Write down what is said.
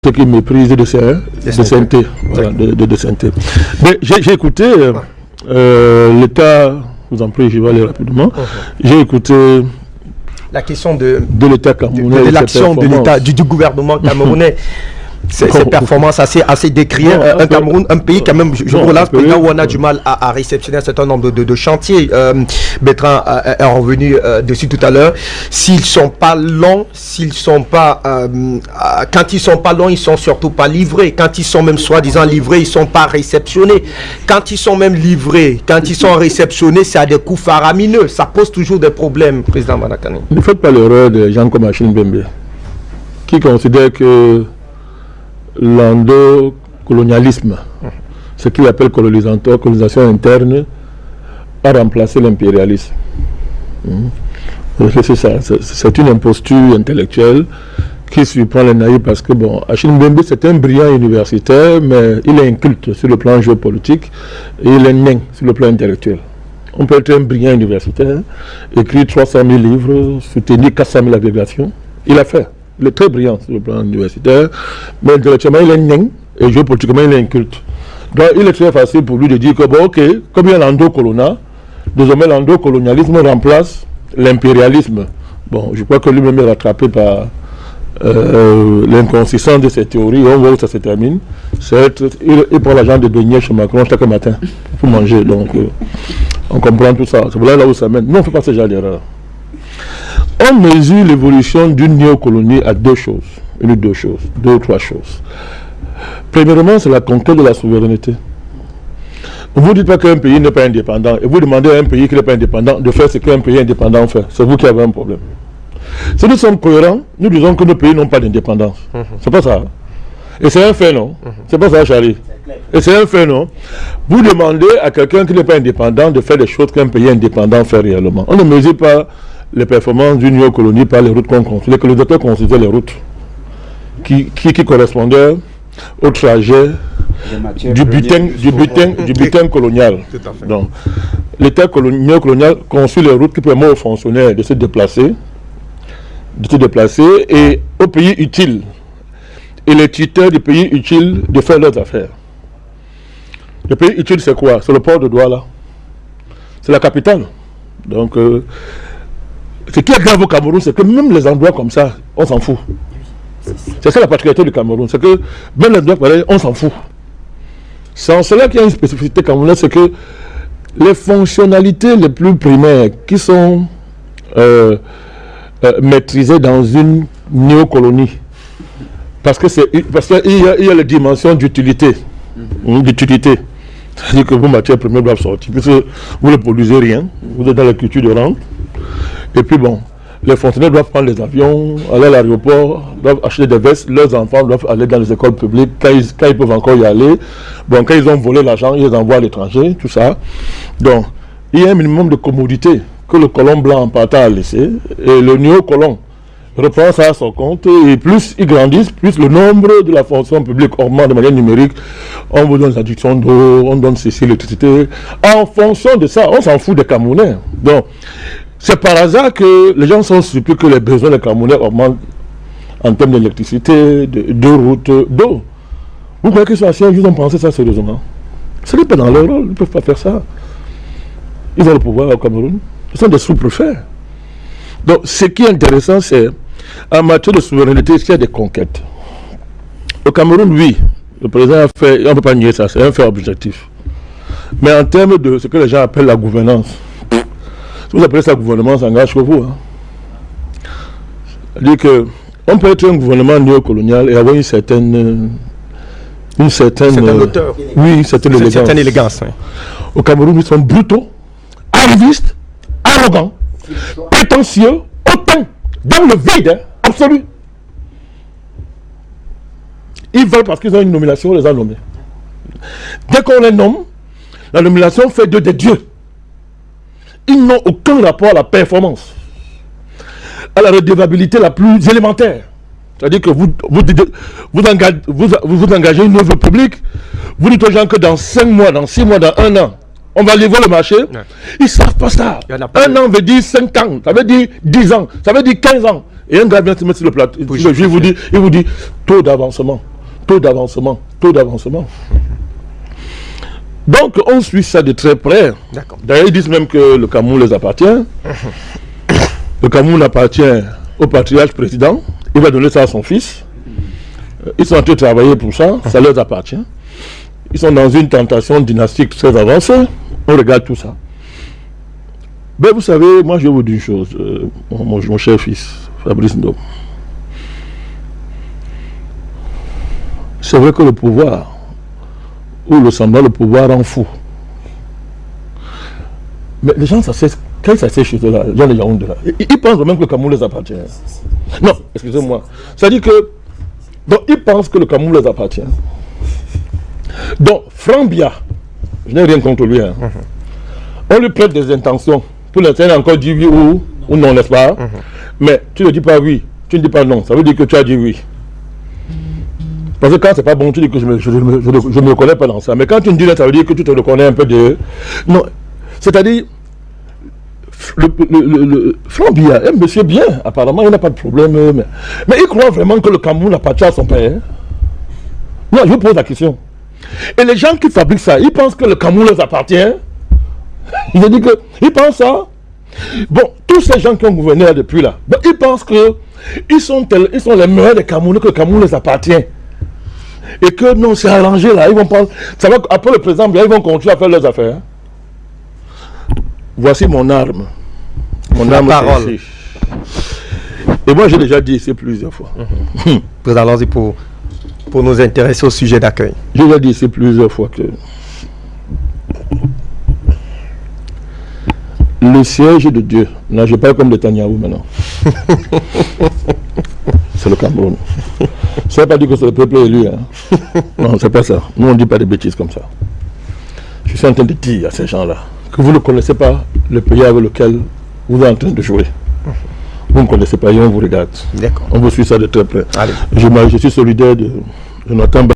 Ce qui méprise de synthé. Voilà, de synthé. Mais j'ai écouté l'État, vous en prie, je vais aller rapidement. J'ai écouté la question de l'État camerounais, de l'action de l'État, du gouvernement camerounais. Ces performances assez décriées. Un pays quand même, je relance, où on a du mal à réceptionner un certain nombre de chantiers. Bertrand est revenu dessus tout à l'heure. S'ils sont pas longs, quand ils sont pas longs, ils sont surtout pas livrés. Quand ils sont même soi-disant livrés, ils sont pas réceptionnés. Quand ils sont même livrés, quand ils sont réceptionnés, c'est à des coûts faramineux. Ça pose toujours des problèmes, président Manakani. Ne faites pas l'erreur de gens comme Achille Mbembe, qui considèrent que l'endocolonialisme, ce qu'il appelle colonisation interne, a remplacé l'impérialisme. C'est ça, c'est une imposture intellectuelle qui surprend les naïfs parce que, bon, Achille Mbembe, c'est un brillant universitaire, mais il est inculte sur le plan géopolitique et il est nain sur le plan intellectuel. On peut être un brillant universitaire, écrire 300 000 livres, soutenir 400 000 agrégations. Il a fait. Il est très brillant sur le plan universitaire, mais intellectuellement il est nain et géopolitiquement il est inculte. Donc il est très facile pour lui de dire que bon ok, comme il y a l'endocoloniat, désormais l'endocolonialisme remplace l'impérialisme. Bon, je crois que lui-même est rattrapé par l'inconsistance de ces théories. On voit où ça se termine. Il prend l'argent de beignet chez Macron chaque matin pour manger. Donc on comprend tout ça. C'est là où ça mène. Non, on ne fait pas ce genre d'erreur. On mesure l'évolution d'une néocolonie à deux ou trois choses. Premièrement, c'est la conquête de la souveraineté. Vous ne dites pas qu'un pays n'est pas indépendant et vous demandez à un pays qui n'est pas indépendant de faire ce qu'un pays indépendant fait. C'est vous qui avez un problème. Si nous sommes cohérents, nous disons que nos pays n'ont pas d'indépendance. C'est pas ça. Et c'est un fait, non? C'est pas ça, Charlie. Et c'est un fait, non? Vous demandez à quelqu'un qui n'est pas indépendant de faire des choses qu'un pays indépendant fait réellement. On ne mesure pas les performances d'une néocolonie par les routes qu'on construit. Les colonisateurs construisaient les routes qui correspondaient au trajet du butin colonial. Donc, l'État néocolonial construit les routes qui permettent aux fonctionnaires de se déplacer et aux pays utiles et les tuteurs du pays utiles de faire leurs affaires. Le pays utile, c'est quoi? C'est le port de Douala. C'est la capitale. Donc, ce qui est grave au Cameroun, c'est que même les endroits comme ça, on s'en fout. C'est ça la particularité du Cameroun, c'est que même les endroits pareils, on s'en fout. C'est en cela qu'il y a une spécificité camerounaise, c'est que les fonctionnalités les plus primaires qui sont maîtrisées dans une néocolonie, parce qu'il y a les dimensions d'utilité. C'est-à-dire que vos matières premières doivent sortir, puisque vous ne produisez rien, vous êtes dans la culture de rente. Et puis bon, les fonctionnaires doivent prendre les avions, aller à l'aéroport, doivent acheter des vestes, leurs enfants doivent aller dans les écoles publiques quand ils peuvent encore y aller. Bon, quand ils ont volé l'argent, ils les envoient à l'étranger, tout ça. Donc, il y a un minimum de commodité que le colon blanc en partant a laissé, et le néocolon reprend ça à son compte, et plus ils grandissent, plus le nombre de la fonction publique augmente de manière numérique. On vous donne l'adduction d'eau, on donne ceci, l'électricité. En fonction de ça, on s'en fout des Camerounais. Donc, c'est par hasard que les gens sont surpris que les besoins des Camerounais augmentent en termes d'électricité, de routes, d'eau. Vous croyez qu'ils sont assis, ils ont pensé ça sérieusement? Ce n'est pas dans leur rôle, ils ne peuvent pas faire ça. Ils ont le pouvoir au Cameroun. Ils sont des sous-préfets. Donc, ce qui est intéressant, c'est en matière de souveraineté, il y a des conquêtes. Au Cameroun, oui, le président a fait, on ne peut pas nier ça, c'est un fait objectif. Mais en termes de ce que les gens appellent la gouvernance, si vous appelez ça gouvernement, ça engage que vous. C'est-à-dire qu'on peut être un gouvernement néocolonial et avoir une certaine hauteur. Oui, une certaine élégance. Oui. Au Cameroun, ils sont brutaux, arrivistes, arrogants, prétentieux, hautains, dans le vide, absolu. Ils veulent parce qu'ils ont une nomination, on les a nommés. Dès qu'on les nomme, la nomination fait d'eux des dieux. Ils n'ont aucun rapport à la performance, à la redevabilité la plus élémentaire. C'est-à-dire que vous engagez une œuvre publique, vous dites aux gens que dans 5 mois, dans 6 mois, dans 1 an, on va livrer le marché. Ouais. Ils ne savent pas ça. 1 an veut dire 5 ans, ça veut dire 10 ans, ça veut dire 15 ans. Et un gars vient se mettre sur le plateau, il vous dit taux d'avancement. taux d'avancement. Donc, on suit ça de très près. D'ailleurs, ils disent même que le Cameroun les appartient. Le Cameroun appartient au patriarche président. Il va donner ça à son fils. Ils sont en train de travailler pour ça. Ça leur appartient. Ils sont dans une tentation dynastique très avancée. On regarde tout ça. Ben, vous savez, moi, je vais vous dire une chose. Mon cher fils, Fabrice Ndom. C'est vrai que le pouvoir, ou le semblant, le pouvoir rend fou. Mais les gens, quand ils s'asseyent chez eux là, les gens de Yaoundé là, ils pensent même que le Cameroun les appartient. Non, excusez-moi. C'est-à-dire que, donc ils pensent que le Cameroun les appartient. Donc, Franck Biya, je n'ai rien contre lui. Hein. On lui prête des intentions. Pour l'instant, il a encore dit oui ou non, n'est-ce pas? Mais tu ne dis pas oui, tu ne dis pas non. Ça veut dire que tu as dit oui. Parce que quand c'est pas bon, tu dis que je ne me reconnais pas dans ça. Mais quand tu me dis là, ça veut dire que tu te reconnais un peu de... Non, c'est-à-dire, Franck Biya, un monsieur bien, apparemment, il n'a pas de problème. Mais il croit vraiment que le Cameroun appartient à son père. Non, je vous pose la question. Et les gens qui fabriquent ça, ils pensent que le Cameroun les appartient. Ils disent que, ils pensent ça. Bon, tous ces gens qui ont gouverné là depuis là, ben, ils pensent que ils sont les meilleurs des Camerounais, que le Cameroun les appartient. Et que non, c'est arrangé là. Ils vont pas. Ça va, après le président, ils vont continuer à faire leurs affaires. Voici mon arme. Mon arme parole. Et moi, j'ai déjà dit ici plusieurs fois. Allons-y pour nous intéresser au sujet d'accueil. J'ai déjà dit ici plusieurs fois que le siège de Dieu, là je parle comme Netanyahou maintenant, c'est le Cameroun. Ça ne veut pas dire que c'est le peuple élu. Hein. Non, c'est pas ça. Nous on ne dit pas des bêtises comme ça. Je suis en train de dire à ces gens-là que vous ne connaissez pas le pays avec lequel vous êtes en train de jouer. Vous ne connaissez pas et on vous regarde. On vous suit ça de très près. Je suis solidaire de Jonathan.